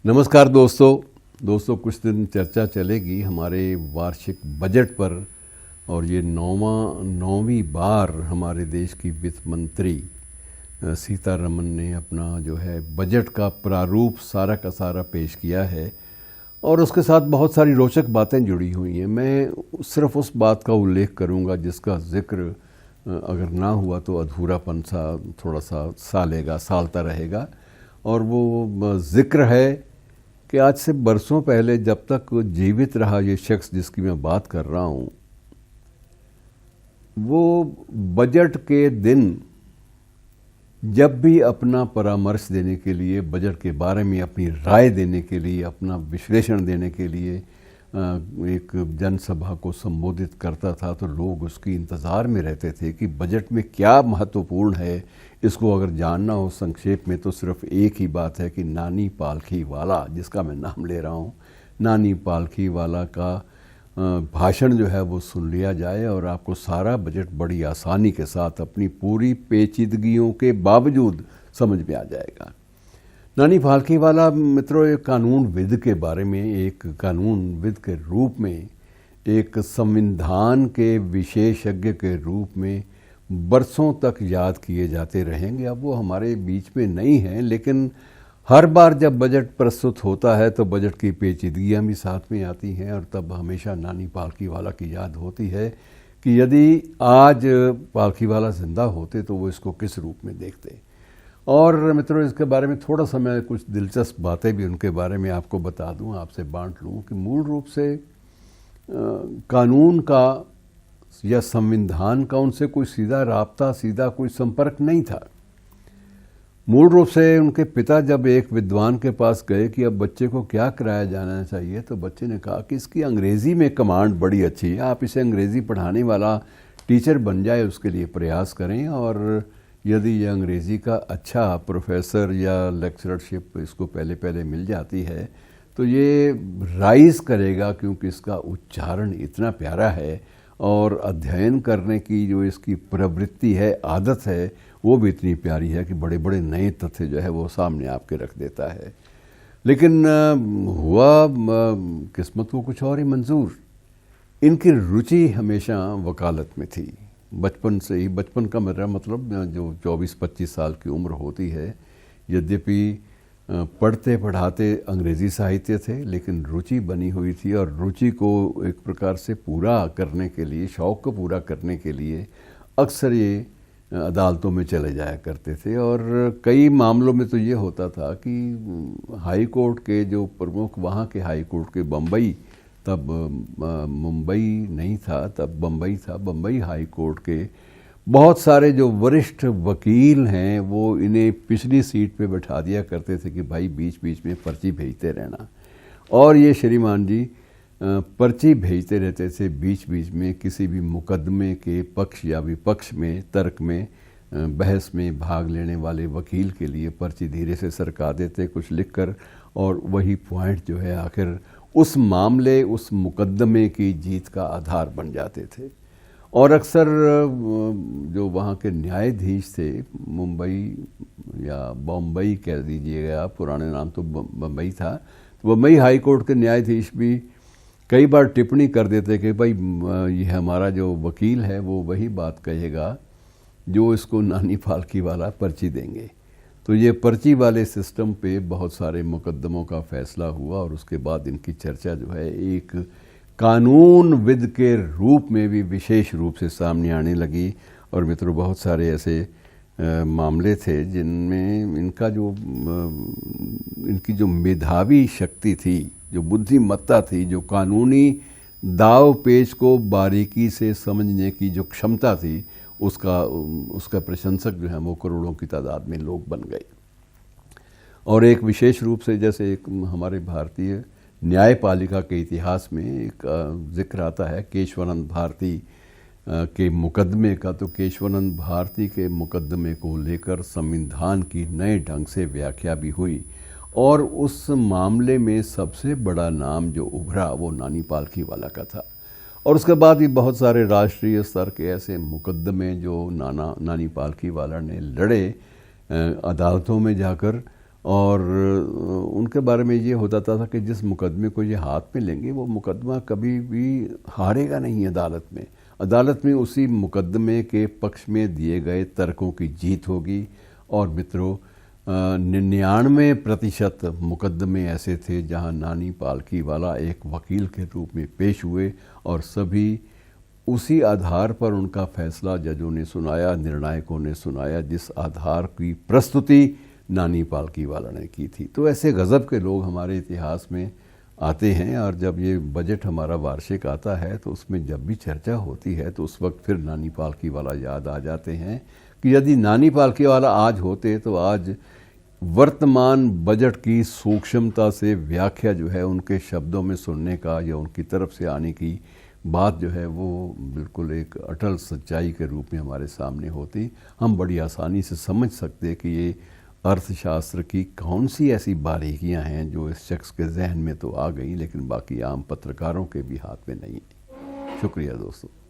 नमस्कार दोस्तों कुछ दिन चर्चा चलेगी हमारे वार्षिक बजट पर। और ये नौवीं बार हमारे देश की वित्त मंत्री सीतारमन ने अपना जो है बजट का प्रारूप सारा का सारा पेश किया है और उसके साथ बहुत सारी रोचक बातें जुड़ी हुई हैं। मैं सिर्फ उस बात का उल्लेख करूंगा जिसका जिक्र अगर ना हुआ तो अधूरापन सा थोड़ा सा सालता रहेगा। और वो जिक्र है कि आज से बरसों पहले जब तक जीवित रहा ये शख्स जिसकी मैं बात कर रहा हूँ, वो बजट के दिन जब भी अपना परामर्श देने के लिए, बजट के बारे में अपनी राय देने के लिए, अपना विश्लेषण देने के लिए एक जनसभा को संबोधित करता था तो लोग उसकी इंतज़ार में रहते थे कि बजट में क्या महत्वपूर्ण है। इसको अगर जानना हो संक्षेप में तो सिर्फ एक ही बात है कि नानी पालखी वाला, जिसका मैं नाम ले रहा हूँ, नानी पालखी वाला का भाषण जो है वो सुन लिया जाए और आपको सारा बजट बड़ी आसानी के साथ अपनी पूरी पेचीदगियों के बावजूद समझ में आ जाएगा। नानी पालखी वाला मित्रों एक कानूनविद के बारे में, एक कानूनविद के रूप में, एक संविधान के विशेषज्ञ के रूप में बरसों तक याद किए जाते रहेंगे। अब वो हमारे बीच में नहीं हैं, लेकिन हर बार जब बजट प्रस्तुत होता है तो बजट की पेचीदगियाँ भी साथ में आती हैं और तब हमेशा नानी पालखी वाला की याद होती है कि यदि आज पालखी वाला जिंदा होते तो वो इसको किस रूप में देखते। और मित्रों इसके बारे में थोड़ा सा मैं कुछ दिलचस्प बातें भी उनके बारे में आपको बता दूं, आपसे बांट लूं कि मूल रूप से कानून का या संविधान का उनसे कोई सीधा राब्ता, सीधा कोई संपर्क नहीं था। मूल रूप से उनके पिता जब एक विद्वान के पास गए कि अब बच्चे को क्या कराया जाना चाहिए, तो बच्चे ने कहा कि इसकी अंग्रेज़ी में कमांड बड़ी अच्छी है, आप इसे अंग्रेज़ी पढ़ाने वाला टीचर बन जाए उसके लिए प्रयास करें। और यदि ये अंग्रेज़ी का अच्छा प्रोफेसर या लेक्चरशिप इसको पहले पहले मिल जाती है तो ये राइज करेगा, क्योंकि इसका उच्चारण इतना प्यारा है और अध्ययन करने की जो इसकी प्रवृत्ति है, आदत है, वो भी इतनी प्यारी है कि बड़े बड़े नए तथ्य जो है वो सामने आपके रख देता है। लेकिन हुआ किस्मत को कुछ और ही मंजूर। इनकी रुचि हमेशा वकालत में थी, बचपन से ही। बचपन का मेरा मतलब जो 24-25 साल की उम्र होती है। यद्यपि पढ़ते पढ़ाते अंग्रेज़ी साहित्य थे, लेकिन रुचि बनी हुई थी और रुचि को एक प्रकार से पूरा करने के लिए, शौक़ को पूरा करने के लिए अक्सर ये अदालतों में चले जाया करते थे। और कई मामलों में तो ये होता था कि हाई कोर्ट के जो प्रमुख, वहाँ के हाई कोर्ट के, बम्बई, तब मुंबई नहीं था, तब बम्बई था, बम्बई हाई कोर्ट के बहुत सारे जो वरिष्ठ वकील हैं वो इन्हें पिछली सीट पे बैठा दिया करते थे कि भाई बीच बीच में पर्ची भेजते रहना। और ये श्रीमान जी पर्ची भेजते रहते थे बीच बीच में किसी भी मुकदमे के पक्ष या विपक्ष में, तर्क में, बहस में भाग लेने वाले वकील के लिए पर्ची धीरे से सरका देते कुछ लिखकर, और वही पॉइंट जो है आखिर उस मामले, उस मुकदमे की जीत का आधार बन जाते थे। और अक्सर जो वहाँ के न्यायाधीश थे, मुंबई या बम्बई कह दीजिएगा, पुराने नाम तो बम्बई था, तो बम्बई हाई कोर्ट के न्यायाधीश भी कई बार टिप्पणी कर देते कि भाई ये हमारा जो वकील है वो वही बात कहेगा जो इसको नानी पालखी वाला पर्ची देंगे। तो ये पर्ची वाले सिस्टम पे बहुत सारे मुकदमों का फैसला हुआ और उसके बाद इनकी चर्चा जो है एक कानूनविद के रूप में भी विशेष रूप से सामने आने लगी। और मित्रों बहुत सारे ऐसे मामले थे जिनमें इनकी जो मेधावी शक्ति थी, जो बुद्धिमत्ता थी, जो कानूनी दाव पेच को बारीकी से समझने की जो क्षमता थी, उसका प्रशंसक जो है वो करोड़ों की तादाद में लोग बन गए। और एक विशेष रूप से जैसे एक हमारे भारतीय न्यायपालिका के इतिहास में एक जिक्र आता है केशवानंद भारती के मुकदमे का। तो केशवानंद भारती के मुकदमे को लेकर संविधान की नए ढंग से व्याख्या भी हुई और उस मामले में सबसे बड़ा नाम जो उभरा वो नानी पालखी वाला का था। और उसके बाद भी बहुत सारे राष्ट्रीय स्तर के ऐसे मुकदमे जो नानी पालखी वाला ने लड़े अदालतों में जाकर, और उनके बारे में ये होता था कि जिस मुकदमे को ये हाथ में लेंगे वो मुकदमा कभी भी हारेगा नहीं अदालत में। अदालत में उसी मुकदमे के पक्ष में दिए गए तर्कों की जीत होगी। और मित्रों, 99% मुकदमे ऐसे थे जहां नानी पालकीवाला एक वकील के रूप में पेश हुए और सभी उसी आधार पर उनका फैसला जजों ने सुनाया, निर्णायकों ने सुनाया, जिस आधार की प्रस्तुति नानी पालकीवाला ने की थी। तो ऐसे गज़ब के लोग हमारे इतिहास में आते हैं। और जब ये बजट हमारा वार्षिक आता है तो उसमें जब भी चर्चा होती है तो उस वक्त फिर नानी पालकीवाला याद आ जाते हैं कि यदि नानी पालकीवाला आज होते तो आज वर्तमान बजट की सूक्ष्मता से व्याख्या जो है उनके शब्दों में सुनने का या उनकी तरफ से आने की बात जो है वो बिल्कुल एक अटल सच्चाई के रूप में हमारे सामने होती। हम बड़ी आसानी से समझ सकते कि ये अर्थशास्त्र की कौन सी ऐसी बारीकियां हैं जो इस शख्स के जहन में तो आ गई लेकिन बाकी आम पत्रकारों के भी हाथ में नहीं है। शुक्रिया दोस्तों।